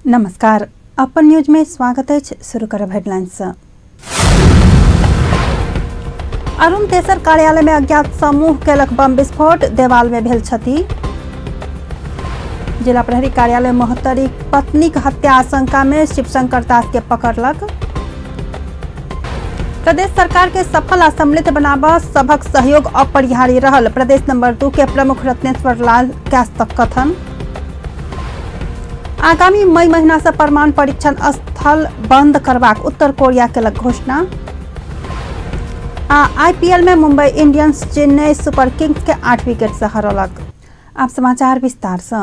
नमस्कार, अपन न्यूज में स्वागत है। शुरू करब हेडलाइंस। अरुण तेसर कार्यालय में अज्ञात समूह केलक बम विस्फोट, देवाल में भेल क्षति। जिला प्रहरी कार्यालय मोहत्तरी पत्नी हत्या आशंका में शिवशंकर दास के पकड़लक। प्रदेश सरकार के सफल आ सम्मिलित बनाबा सभक सहयोग अपरिहार्य रहल, प्रदेश नंबर 2 के प्रमुख रत्नेश्वर लाल कैस्तक कथन। आगामी मई महीना से परमाणु परीक्षण स्थल बंद करबाक उत्तर कोरिया केलक घोषणा। आईपीएल में Mumbai Indians Chennai super Kings के 8 विकेट से हरौलक। अब समाचार विस्तार से।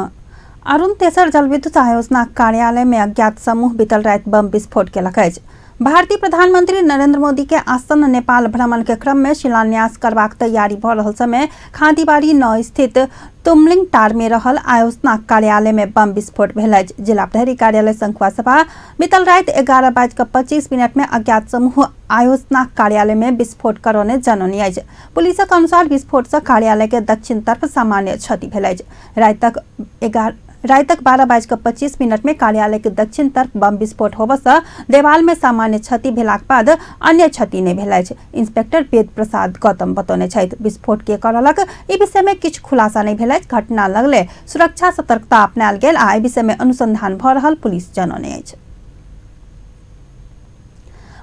अरुण तेसर जलविद्युत आयोजना कार्यालय में अज्ञात समूह बीतल रात बम विस्फोट केलक अछि। भारतीय प्रधानमंत्री नरेंद्र मोदी के आसन्न नेपाल भ्रमण के क्रम में शिलान्यास करबाक तैयारी भ रहल समय खादीबाड़ी 9 स्थित तुमलिंग टार में रहल आयोजना कार्यालय में बम विस्फोट भेल अछि। जिला प्रहरी कार्यालय संखुआ सभा बीतल रात 11:25 में अज्ञात समूह आयोजना कार्यालय में विस्फोट करौने जनौनी अछि। पुलिसक अनुसार विस्फोट से कार्यालय के दक्षिण तरफ सामान्य क्षति भेल अछि। रात तक 12:25 में कार्यालय के दक्षिण तरफ बम विस्फोट होबऽ से देवाल में सामान्य क्षति भेलाक बाद अन्य क्षति नहीं भेल अछि। इंस्पेक्टर वेद प्रसाद गौतम बतौने छथि। विस्फोट के करलक ई विषय में किछु खुलासा नहीं भेल अछि। घटना लगले सुरक्षा सतर्कता अपनायल गेल आ एहि विषय में अनुसंधान भ रहल पुलिस जनौने अछि।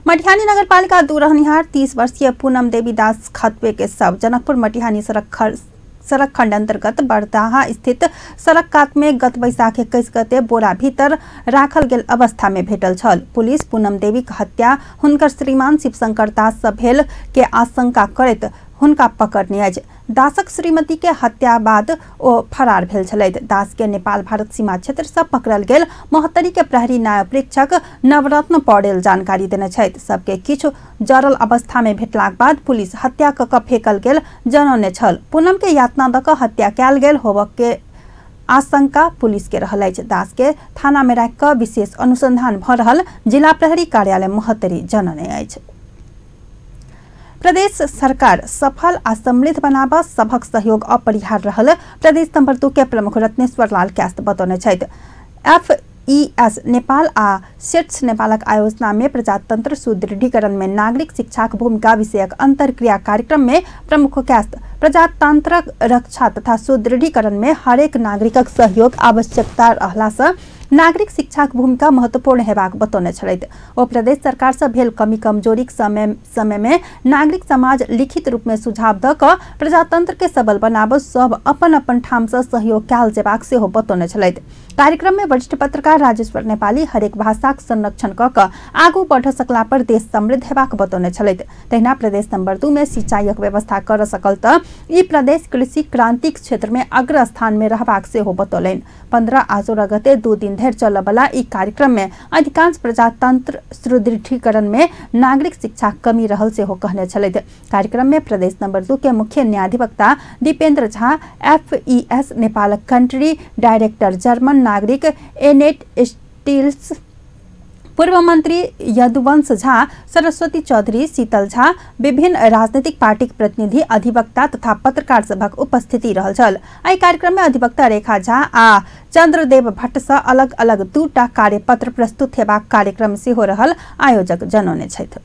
मटिहानी नगरपालिका 2 रहनिहार 30 वर्षीय पूनम देवी दास खतवे के शव जनकपुर मटिहानी सड़क खंड अंतर्गत बरदाहा स्थित सड़क कात में गत बैसाख 21 गते बोरा भीतर राखल गेल अवस्था में भेटल छल। पुलिस पूनम देवी के हत्या हुनकर श्रीमान शिवशंकर दास से भेल के आशंका करैत हुनका पकड़ने अछि। दासक श्रीमती के हत्या बाद ओ फरार भेल छलथि। दास के नेपाल भारत सीमा क्षेत्र से पकड़ल गेल मोहत्तरी के प्रहरी न्याय परीक्षक नवरत्न पौडेल जानकारी देने छथि। सबके किछु जरल अवस्था में भेटलाक बाद पुलिस हत्या क फेकल गेल जनौने छल। पूनम के यातना द क हत्या कयल गेल होबऽ के आशंका पुलिस के रहल अछि। दास के थाना में राखि क विशेष अनुसंधान भ रहल जिला प्रहरी कार्यालय मोहत्तरी जनौने अछि। प्रदेश सरकार सफल आ सम्मिलित बनाबा सभक सहयोग अपरिहार्य रहल, प्रदेश नंबर 2 के प्रमुख रत्नेश्वर लाल कैस्त बतौने छथि। FES नेपाल आ सेट्स नेपालक आयोजना में प्रजातंत्र सुदृढ़ीकरण में नागरिक शिक्षाक भूमिका विषयक अंतरक्रिया कार्यक्रम में प्रमुख कैस्त प्रजातंत्रक रक्षा तथा सुदृढ़ीकरण में हरेक नागरिकक सहयोग आवश्यकता रहला से नागरिक शिक्षाक भूमिका महत्वपूर्ण हेबाक बतौने छथि। ओ प्रदेश सरकार से भेल कमी कमजोरीक समय में नागरिक समाज लिखित रूप में सुझाव द क प्रजातंत्र के सबल बनाब सब अपन अपन ठाम से सहयोग कयल जेबाक सेहो बतौने छथि। कार्यक्रम में वरिष्ठ पत्रकार राजेश्वर नेपाली हरेक भाषाक संरक्षण क आगू बढ़ सकला पर देश समृद्ध हेबाक बतौने छथि। तहिना प्रदेश नंबर 2 में सिंचाईक व्यवस्था कर सकल त ई प्रदेश कृषि क्रांतिक क्षेत्र में अग्र स्थान में रहबाक सेहो बतौलनि। 15 आ 16 गते 2 दिन धरि चलय वाला ई कार्यक्रम में अधिकांश प्रजातंत्र सुदृढ़ीकरण में नागरिक शिक्षा कमी रहल सेहो कहने छथि। कार्यक्रम में प्रदेश नंबर 2 के मुख्य न्यायाधिवक्ता Dipendra Jha, FES Nepal country director German नागरिक एनेट स्टील्स, पूर्व मंत्री यदुवंश झा, सरस्वती चौधरी, शीतल झा, विभिन्न राजनीतिक पार्टी प्रतिनिधि, अधिवक्ता तथा पत्रकार सभक उपस्थिति रहल छल। एहि कार्यक्रम में अधिवक्ता रेखा झा आ चंद्रदेव भट्ट से अलग अलग 2टा कार्यपत्र प्रस्तुत हेबाक कार्यक्रम सेहो रहल, आयोजक जनौने छथि।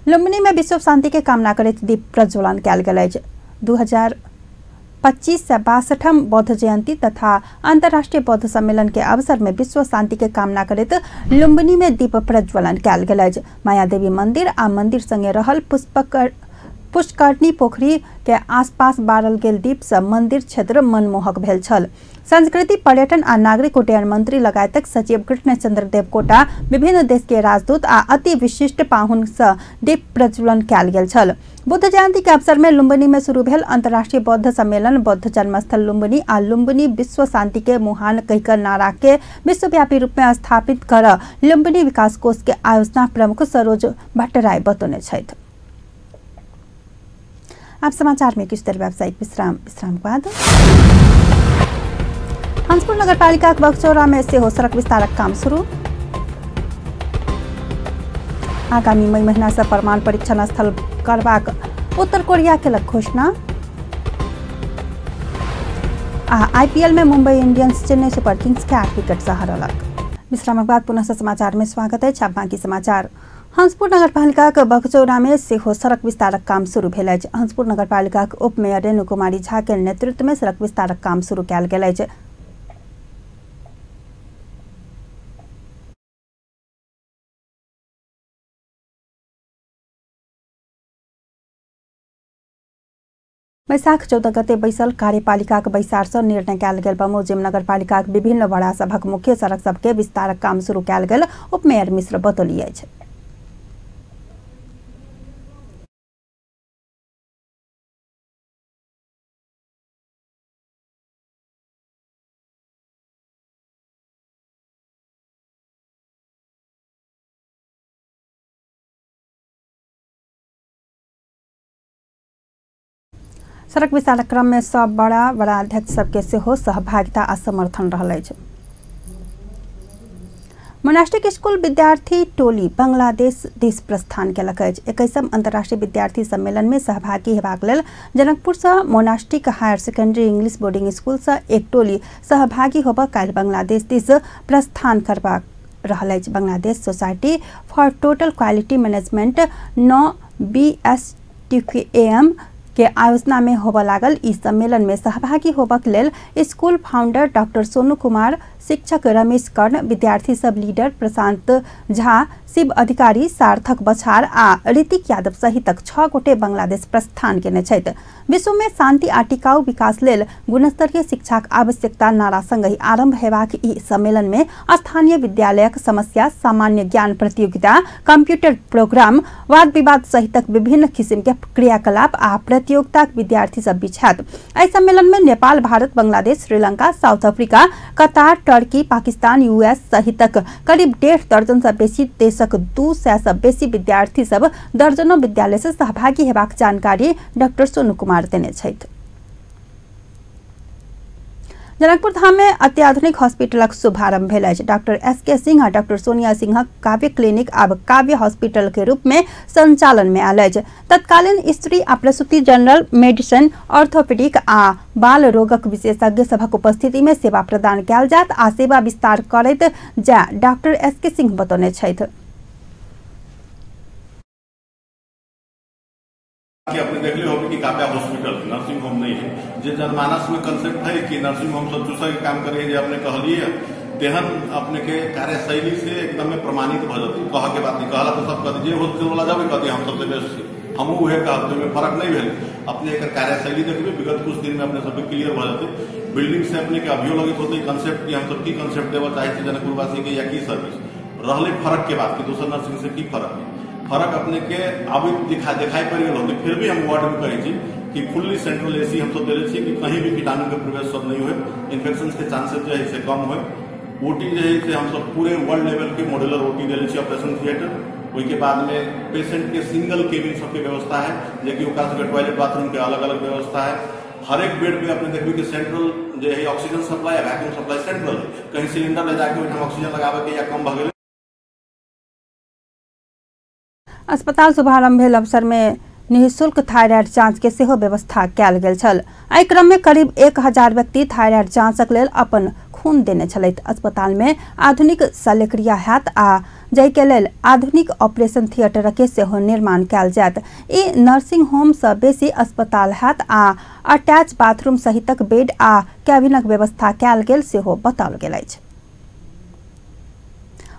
लुम्बिनी में विश्व शांति के कामना करैत दीप प्रज्वलन कयल गेल अछि। 2025 से 62 बौद्ध जयंती तथा अंतर्राष्ट्रीय बौद्ध सम्मेलन के अवसर में विश्व शांति के कामना करैत लुम्बिनी में दीप प्रज्वलन कयल गेल अछि। माया देवी मंदिर आ मंदिर संगे रहल पुष्करणी पोखरी के आसपास बारल गेल दीप से मंदिर क्षेत्र मनमोहक भेल छल। संस्कृति पर्यटन आ नागरिक उड्डयन मंत्री लगायतक सचिव कृष्ण चंद्र देवकोटा, विभिन्न देश के राजदूत आ अति विशिष्ट पाहुन से दीप प्रज्वलन कयल गेल छल। बुद्ध जयंती के अवसर में लुम्बिनी में शुरू भेल अंतर्राष्ट्रीय बौद्ध सम्मेलन बौद्ध जन्मस्थल लुम्बिनी आ लुम्बिनी विश्व शांति के मुहान कहिकर नारा के विश्वव्यापी रूप में स्थापित कर लुम्बिनी विकास कोष के आयोजना प्रमुख सरोज भट्टराय बतौने छथि। आप समाचार में किस तरह व्यावसायिक विश्राम के बाद हंसपुर नगरपालिका बगचौरा में से हो सड़क विस्तारक काम शुरू। आगामी मई महीना से परमाणु परीक्षण स्थल करबाक उत्तर कोरिया केलक घोषणा। आ आईपीएल में Mumbai Indians Chennai super Kings के 8 विकेट से हारलक। विश्राम के बाद पुनः समाचार में स्वागत है। बाँकी समाचार। हंसपुर नगरपालिका बगचौरा में सेहो सड़क विस्तारक काम शुरू भेल अछि। हंसपुर नगरपालिका उप मेयर रेणु कुमारी झा के नेतृत्व में सड़क विस्तारक काम शुरू कयल गेल अछि। बैशाख 14 गते बैसल कार्यपालिका बैसार से निर्णय कयल गेल बमोजिम नगरपालिका विभिन्न वड़ा सभक मुख्य सड़क सबके विस्तारक काम शुरू कयल गेल उप मेयर मिश्र बतौली अछि। सड़क विस्तारक क्रम में सब बड़ा अध्यक्ष सबके सेहो सहभागिता आ समर्थन रहल अछि। मोनास्टिक स्कूल विद्यार्थी टोली बांग्लादेश दिस प्रस्थान केलक अछि। 21वीं अंतर्राष्ट्रीय विद्यार्थी सम्मेलन में सहभागी हेबाक लेल जनकपुर से monastic higher secondary English boarding school से एक टोली सहभागी होबा काल्हि बांग्लादेश दिस प्रस्थान करबाक रहल अछि। Bangladesh society for total quality management 9 BSTQAM के आयोजना में होबा लागल इस सम्मेलन में सहभागी होबक लेल school founder doctor Sonu Kumar, शिक्षक रमेश कर्ण, विद्यार्थी सब लीडर प्रशांत झा, शिव अधिकारी, सार्थक बछार आ ऋतिक यादव सहित 6 गोटे बांग्लादेश प्रस्थान केने छथि। विश्व में शांति आ टिकाऊ विकास लेल गुणस्तरीय शिक्षाक आवश्यकता नारा संगहि आरंभ हेबाक ई सम्मेलन में स्थानीय विद्यालयक समस्या, सामान्य ज्ञान प्रतियोगिता, कंप्यूटर प्रोग्राम, वाद विवाद सहित विभिन्न किस्म के क्रियाकलाप आ प्रतियोगिता विद्यार्थी सब बीच हैत। एहि सम्मेलन में नेपाल, भारत, बांग्लादेश, श्रीलंका, साउथ अफ्रीका, कतार, टर्की, पाकिस्तान, यूएस सहित करीब 1.5 दर्जन से बेसी देशक 200 से बेसी विद्यार्थी सब दर्जनों विद्यालय से सहभागी हेबाक जानकारी डॉक्टर सोनू कुमार देने छथि। जनकपुर धाम में अत्याधुनिक हॉस्पिटलक शुभारंभ भेल अछि। डॉक्टर SK सिंह आ डॉक्टर सोनिया सिंह काव्य क्लिनिक आब काव्य हॉस्पिटल के रूप में संचालन में आयल अछि। तत्कालीन स्त्री आ प्रसूति, जनरल मेडिसिन, ऑर्थोपेडिक आ बाल रोगक विशेषज्ञ सभक उपस्थिति में सेवा प्रदान कयल जायत आ सेवा विस्तार करैत जाय डॉक्टर SK सिंह बतौने छथि। कि आपने देख ली होगी कि काव्या हॉस्पिटल नर्सिंग होम नहीं है। जो जनमानस में कंसेप्ट है कि नर्सिंग होम सब दूसरा के काम करिए, जो आपने कहलिए तेहन अपने के कार्यशैली से एकदम में प्रमाणित भ जाती। कह के बात नहीं कहला तो सब कहते जे हॉस्पिटल वाला जाबे कहते हम सबसे बेस्ट हम उहे कहते में फर्क नहीं भेल। अपने एक कार्यशैली देखिए विगत कुछ दिन में अपने सब क्लियर भ जाते। बिल्डिंग से अपने के अभियो लगित होते कंसेप्ट की हम सब की कंसेप्ट देवा चाहे जनकपुरवासी के या की सर्विस रहले फर्क के बात की दूसरा नर्सिंग से की फर्क है। फर्क अपने के अब दिखाई पड़ गए होते। फिर भी हम वार्ड में कहे कि फुल्ली सेंट्रल AC हम सब दिले कि कहीं भी कीटाणु के प्रवेश सब नहीं हुए, इन्फेक्शन के चांसेस जो है से कम हुए। OT जो है से हम सब पूरे वर्ल्ड लेवल के मॉड्यूलर OT दिले ऑपरेशन थिएटर। उसके बाद में पेशेंट के सिंगल केबिन सबके व्यवस्था है, जबकि ओकरा टॉयलेट बाथरूम के अलग अलग व्यवस्था है। हर एक बेड पे अपने देखिए कि सेंट्रल जो है oxygen supply, vacuum supply central है। कहीं सिलेंडर ले जाके ऑक्सीजन लगावे के या कम भ गए। अस्पताल शुभारंभ भेल अवसर में निःशुल्क थायराइड जांच के सेहो व्यवस्था कयल गेल छल। एहि क्रम में करीब 1000 व्यक्ति थायराइड जांचक लेल अपन खून देने छलथि। अस्पताल में आधुनिक शल्यक्रिया हैत आ जाहि के लेल आधुनिक ऑपरेशन थिएटर के सेहो निर्माण कयल जायत। ई नर्सिंग होम से बेसी अस्पताल हैत आ अटैच बाथरूम सहितक बेड आ कैबिनक व्यवस्था कयल गेल सेहो बताओल गेल अछि।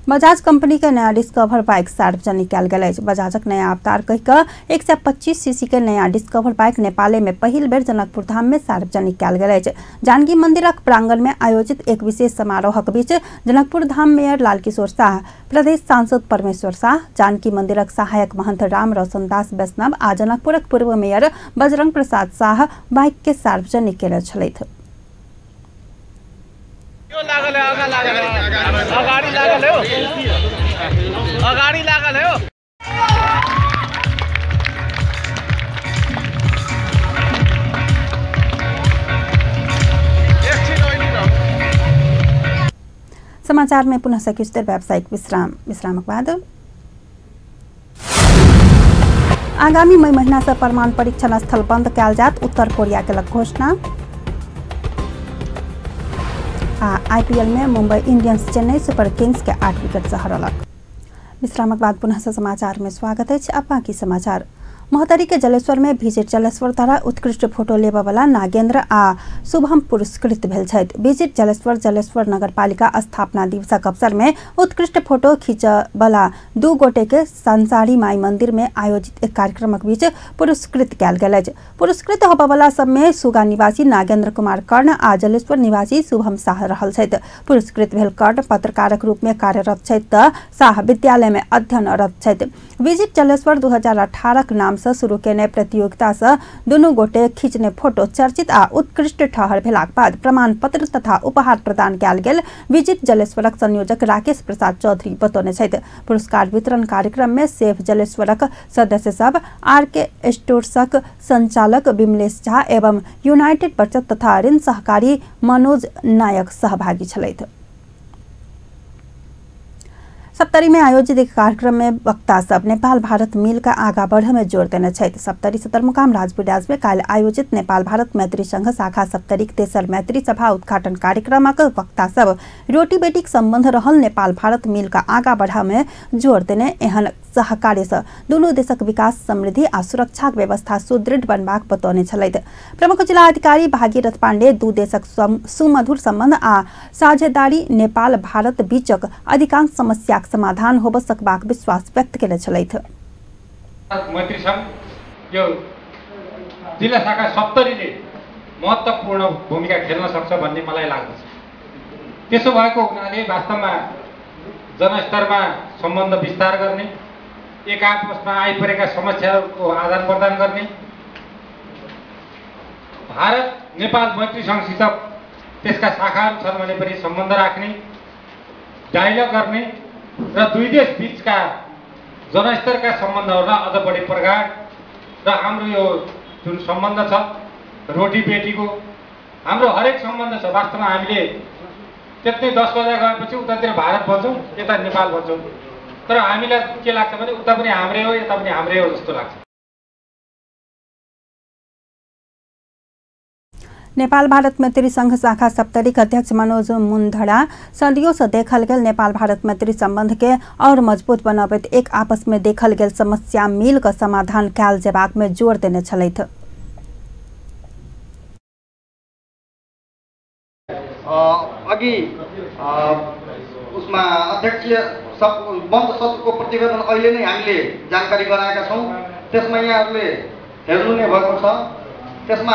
बजाज कंपनी के नया डिस्कवर बाइक सार्वजनिक कयल गेल अछि। बजाजक नया अवतार कहिकऽ 125 सीसी के नया डिस्कवर बाइक नेपाल में पहिल बेर जनकपुर धाम में सार्वजनिक कयल गेल अछि। जानकी मंदिरक प्रांगण में आयोजित एक विशेष समारोहक बीच जनकपुर धाम मेयर लालकिशोर शाह, प्रदेश सांसद परमेश्वर शाह, जानकी मंदिरक सहायक महंत राम रोशन दास वैष्णव आ जनकपुरक पूर्व मेयर बजरंग प्रसाद शाह बाइक के सार्वजनिक केले छलथि। समाचार में पुनः से कुछ देर व्यावसायिक विश्राम के बाद आगामी मई महीना से परमाणु परीक्षण स्थल बंद कयल जायत। उत्तर कोरिया केलक घोषणा। आ आईपीएल में Mumbai Indians Chennai super Kings के 8 विकेट से हरलक। विश्रामक बाद पुनः समाचार में स्वागत है। अब बाकी समाचार। महोत्तरी के जलेश्वर में विजिट जलेश्वर द्वारा उत्कृष्ट फोटो लेबा वाला नागेंद्र आ शुभम पुरस्कृत भेल छथि। विजिट जलेश्वर जलेश्वर नगरपालिका स्थापना दिवसक अवसर में उत्कृष्ट फोटो खींचबला 2 गोटे के संसारी माई मंदिर में आयोजित एक कार्यक्रमक बीच पुरस्कृत कयल गेल अछि। पुरस्कृत होबा वाला सब में सुगा निवासी नागेंद्र कुमार कर्ण आ जलेश्वर निवासी शुभम शाह रहल छथि। पुरस्कृत भेल कर्ण पत्रकारक रूप में कार्यरत छथि त शाह विद्यालय में अध्ययनरत छथि। विजिट जलेश्वर 2018 नाम से शुरू केने प्रतियोगिता से दुनू गोटे खींचने फोटो चर्चित आ उत्कृष्ट ठहर भेलाक बाद प्रमाण पत्र तथा उपहार प्रदान कयल गेल। विजिट जलेश्वरक संयोजक राकेश प्रसाद चौधरी बतौने छथि। पुरस्कार वितरण कार्यक्रम में सेफ जलेश्वरक सदस्य सब, आरके स्टोर्सक संचालक विमलेश झा एवं यूनाइटेड बचत तथा ऋण सहकारी मनोज नायक सहभागी छलथि। सप्तरी में आयोजित एक कार्यक्रम में वक्ता सब नेपाल भारत मिल का आगा बढ़े में जोर देने छथि। सप्तरी सदरमुकाम राजपुर में काल आयोजित नेपाल भारत मैत्री संघ शाखा सप्तरी तेसर मैत्री सभा उद्घाटन कार्यक्रमक वक्ता सब रोटी बेटीक संबंध रहल नेपाल भारत मिल का आगा बढ़ा में जोर देने एहन सहकार्य से दुनू देशक विकास समृद्धि आ सुरक्षा व्यवस्था सुदृढ़ बनबाक बतौने छलथि। प्रमुख जिला अधिकारी भागीरथ पांडे 2 देशक सुमधुर संबंध आ साझेदारी नेपाल भारत बीचक अधिकांश समस्या समाधान होब सकबाक विश्वास व्यक्त केले छलथि। मैत्री संघ यो जिल्ला शाखा सप्तरीले महत्त्वपूर्ण भूमिका खेल्न सक्छ भन्ने मलाई लाग्दछ। त्यसो भएको हुनाले वास्तवमा जनस्तरमा सम्बन्ध विस्तार गर्ने, एक आपसमा आइपरेका समस्याहरूको आदान प्रदान गर्ने, भारत नेपाल मैत्री संघसित त्यसका शाखाहरू छन् भने पनि सम्बन्ध राख्ने, डायलग गर्ने र दुई देश बीचका जनस्तरका सम्बन्धहरूलाई अझ बढी प्रगाढ र हाम्रो यो जुन सम्बन्ध छ रोटी बेटीको हाम्रो हरेक सम्बन्ध छ। वास्तवमा हामीले त्यतै 10 बजे गएपछि उतातिर भारत भन्छौँ, यता नेपाल भन्छौँ, तर हामीलाई के लाग्छ भने उता पनि हाम्रै हो यता पनि हाम्रै हो जस्तो लाग्छ। नेपाल भारत मैत्री संघ शाखा सप्तरी के अध्यक्ष मनोज मुंधड़ा सदियों से देखल गेल नेपाल भारत मैत्री संबंध के और मजबूत बनाबैत एक आपस में देखल गेल समस्या मिल कर समाधान कयल जेबाक में जोर देने छलथि। अघि उसमा अध्यक्षीय बन्द सत्रको प्रतिवेदन अहिले नै हामीले जानकारी गराएका छौँ। त्यसमा यहाँहरूले हेर्नु नै भएको छ। त्यसमा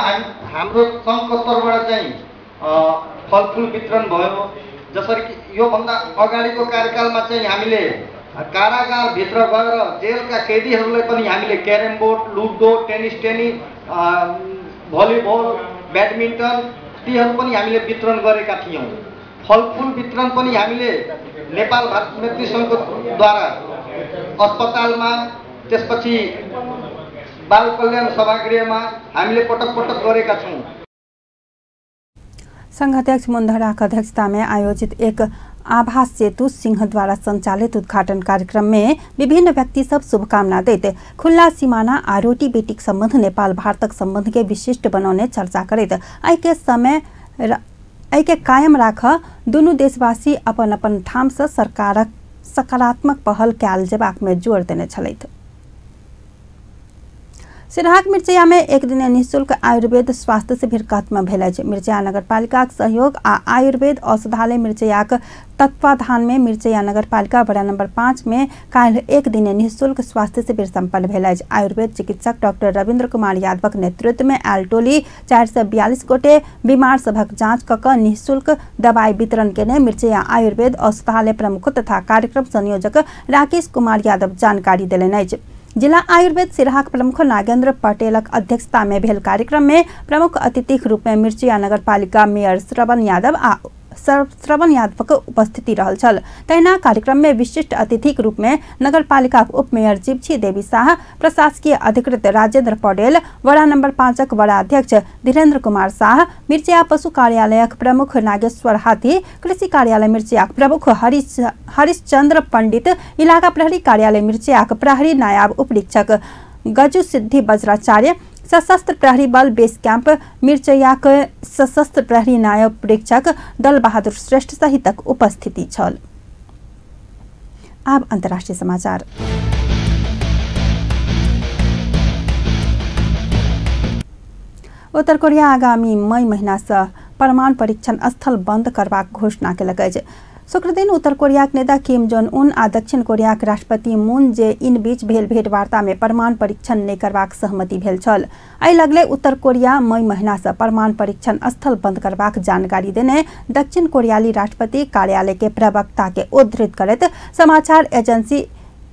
हाम्रो सङ्घको तर्फबाट चाहिँ फलफुल वितरण भयो। जसरी कि योभन्दा अगाडिको कार्यकालमा चाहिँ हामीले कारागारभित्र गएर जेलका कैदीहरूलाई पनि हामीले carrom board, ludo, tennis, volleyball, badminton तीहरू पनि हामीले वितरण गरेका थियौँ। फलफुल वितरण पनि हामीले नेपाल भारत मैत्री संघको द्वारा अस्पतालमा, त्यसपछि बाल कल्याण सभागृहमा हामीले पटक पटक गरेका छौँ। संघ अध्यक्ष मुंधड़ाक अध्यक्षता में आयोजित एक आभास सेतु सिंह द्वारा संचालित उद्घाटन कार्यक्रम में विभिन्न व्यक्ति सब शुभकामना देते खुला सीमाना आ रोटी बेटीक संबंध नेपाल भारतक संबंध के विशिष्ट बनौने चर्चा करते आई के कायम राख दुनू देशवासी अपन अपन ठाम से सरकारक सकारात्मक पहल कयल जेबाक में जोर देने छलथि। सिराहाक मिर्चया में एक दिन निःशुल्क आयुर्वेद स्वास्थ्य शिविर खत्म भेल अछि। मिर्चया नगरपालिका सहयोग आ आयुर्वेद औषधालय मिर्चयाक तत्वाधान में मिर्चया नगरपालिका वडा नंबर 5 में काल एक दिन निःशुल्क स्वास्थ्य शिविर संपन्न भेल अछि। आयुर्वेद चिकित्सक डॉक्टर रविन्द्र कुमार यादवक नेतृत्व में आयल टोली 442 गोटे बीमार सभक जांच कऽ कऽ निःशुल्क दवाई वितरण केने मिर्चया आयुर्वेद औषधालय प्रमुख तथा कार्यक्रम संयोजक राकेश कुमार यादव जानकारी देलनि अछि। जिला आयुर्वेद सिराहाक प्रमुख नागेंद्र पटेलक अध्यक्षता में भेल कार्यक्रम में प्रमुख अतिथिक रूप में मिर्चया नगरपालिका मेयर श्रवण यादवक उपस्थिति रहल छल। तहिना कार्यक्रम में विशिष्ट अतिथिक रूप में नगरपालिका उप मेयर जीवछी देवी शाह, प्रशासकीय अधिकृत राजेंद्र पटेल, वडा नंबर 5 वडा अध्यक्ष धीरेन्द्र कुमार शाह, मिर्चया पशु कार्यालयक प्रमुख नागेश्वर हाथी, कृषि कार्यालय मिर्चयाक प्रमुख हरिश्चंद्र पंडित, इलाका प्रहरी कार्यालय मिर्चयाक प्रहरी नायब उपरीक्षक गजु सिद्धि वज्राचार्य, सशस्त्र प्रहरी बल बेस क्याम्प मिर्चयाका सशस्त्र प्रहरी नायब प्रेक्षक दल बहादुर श्रेष्ठ सहितक उपस्थिति छल। अब अन्तर्राष्ट्रिय समाचार। उत्तर कोरिया आगामी मई महीना से परमाणु परीक्षण स्थल बंद करबाक घोषणा केलक अछि। शुक्र दिन उत्तर कोरियाक नेता किम जोंग उन आ दक्षिण कोरियाक राष्ट्रपति मून जे इन बीच भेल भेंटवार्ता में परमाणु परीक्षण नहीं करबाक सहमति भेल छल। एहि लगले उत्तर कोरिया मई महीना से परमाणु परीक्षण स्थल बंद करबाक जानकारी देने दक्षिण कोरियाली राष्ट्रपति कार्यालय के प्रवक्ता के उद्धृत करैत समाचार एजेंसी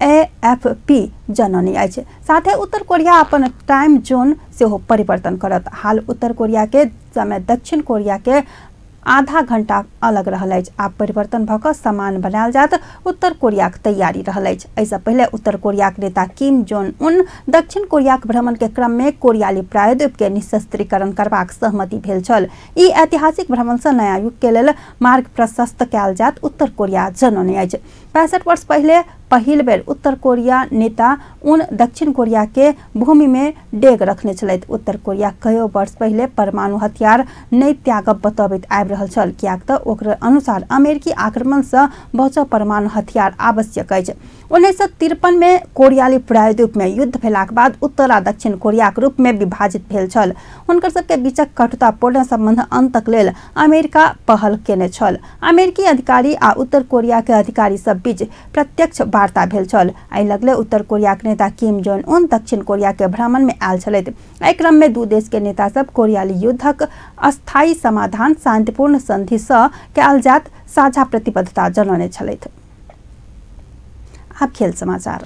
AFP जननी अछि। साथ ही उत्तर कोरिया अपन टाइम जोन से हो परिवर्तन करत। हाल उत्तर कोरिया के समय दक्षिण कोरिया के आधा घंटा अलग रहल अछि। आप परिवर्तन भक समान बनायल जात उत्तर कोरिया के तैयारी रहल अछि। ऐसा पहले उत्तर कोरिया के नेता किम जोंग उन दक्षिण कोरिया के भ्रमण के क्रम में कोरियाली प्रायद्वीप के निशस्त्रीकरण करबाक सहमति भेल छल। ई ऐतिहासिक भ्रमण से नया युग के लेल मार्ग प्रशस्त कयल जात उत्तर कोरिया जनौने अछि। 65 वर्ष पहले पहिल बेर उत्तर कोरिया नेता उन दक्षिण कोरिया के भूमि में डेग रखने छलैथ। उत्तर कोरिया कयो वर्ष पहले परमाणु हथियार नहीं त्यागब बतबैत आबि रहल छल, कियाक त ओकर अनुसार अमेरिकी आक्रमण से बचब परमाणु हथियार आवश्यक अछि। 1953 में कोरियाली प्रायद्वीप में युद्ध भेलाक बाद उत्तर आ दक्षिण कोरिया के रूप में विभाजित भेल छल। हुनकर सबके बीचक कटुतापूर्ण संबंध अंतक लेल अमेरिका पहल केने छल। अमेरिकी अधिकारी आ उत्तर कोरिया के अधिकारी सब बीच प्रत्यक्ष वार्ता भेल छल। एहि लगले उत्तर कोरिया के नेता किम जोंग उन दक्षिण कोरिया के भ्रमण में आयल छलैथ। एहि क्रम में दू देश के नेता सब कोरियाली युद्धक अस्थायी समाधान शांतिपूर्ण संधि सँ कयल जात साझा प्रतिबद्धता जनौने छलैथ। अब खेल समाचार।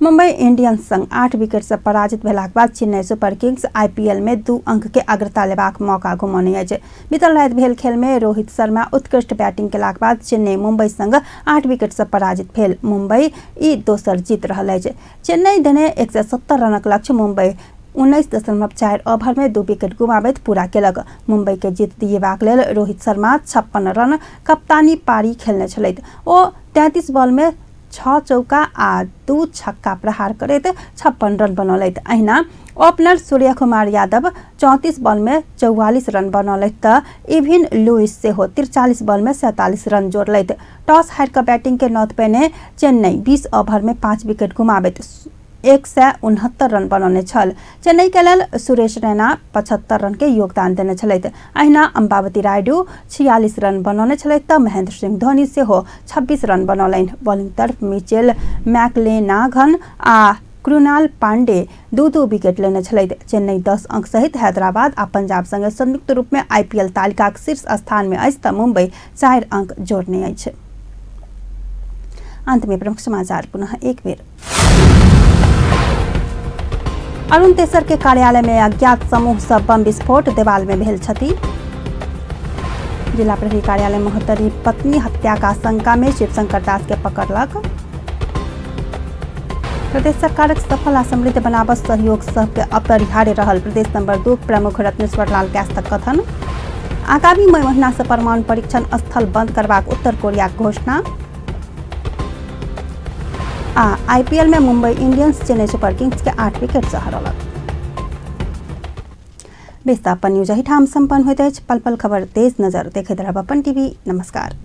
मुंबई इंडियंस संग 8 विकेट से पराजित भेलाक बाद चेन्नई सुपर किंग्स IPL में 2 अंक के अग्रता लेबाक मौका गुमौने अछि। बीतल राति भेल खेल में रोहित शर्मा उत्कृष्ट बैटिंग केलाक बाद चेन्नई मुंबई संग 8 विकेट से पराजित भेल। मुंबई ई दोसर जीत रहल अछि। चेन्नई देने 170 रनक लक्ष्य मुंबई 19.4 ओवर में 2 विकेट गुमाबैत पूरा केलक। मुंबई के जीत दिएबाक लेल रोहित शर्मा 56 रन कप्तानी पारी खेलने छलैथ। ओ 33 बॉल में 6 चौका आ 2 छक्का प्रहार करैत 56 रन बनौलैथ। अहिना ओपनर सूर्य कुमार यादव 34 बॉल में 44 रन बनौलैथ त इविन लुइस से हो 43 बॉल में 47 रन जोड़लैथ। टॉस हार कर बैटिंग के नौत पेने चेन्नई 20 ओवर में 5 विकेट गुमाबैत 169 रन बनौने छल। चेन्नई के लेल सुरेश रैना 75 रन के योगदान देने छलैथ। अहिना अंबावती रायडू 46 रन बनौने छलैथ त महेंद्र सिंह धोनी से हो 26 रन बनौलैन। बॉलिंग तरफ मिचेल मैकलेनाघन आ कृणाल पांडे 2-2 विकेट लेने छलैथ। चेन्नई 10 अंक सहित हैदराबाद आ पंजाब संगे संयुक्त रूप में IPL तालिका के शीर्ष स्थान में अछि त मुंबई 4 अंक जोड़ने अछि। अंत में प्रमुख समाचार पुनः एक बेर। अरुण तेसर के कार्यालय में अज्ञात समूह से बम विस्फोट, देवाल में भेल क्षति। जिला प्रहरी कार्यालय महोत्तरी पत्नी हत्या का आशंका में शिवशंकर दास के पकड़लक। प्रदेश सरकारक सफल आ समृद्ध बनाबस सहयोग सबके अपरिहार्य रहल। प्रदेश नंबर 2 प्रमुख रत्नेश्वर लाल व्यासक कथन। आगामी मई महीना से परमाणु परीक्षण स्थल बंद करबाक उत्तर कोरिया घोषणा। IPL में Mumbai Indians Chennai super Kings के 8 विकेट से हरौलक। बेस्ता अपन न्यूज एहिठाम संपन्न होइत अछि। पल पल खबर तेज नजर देखैत रहब अपन टीवी। नमस्कार।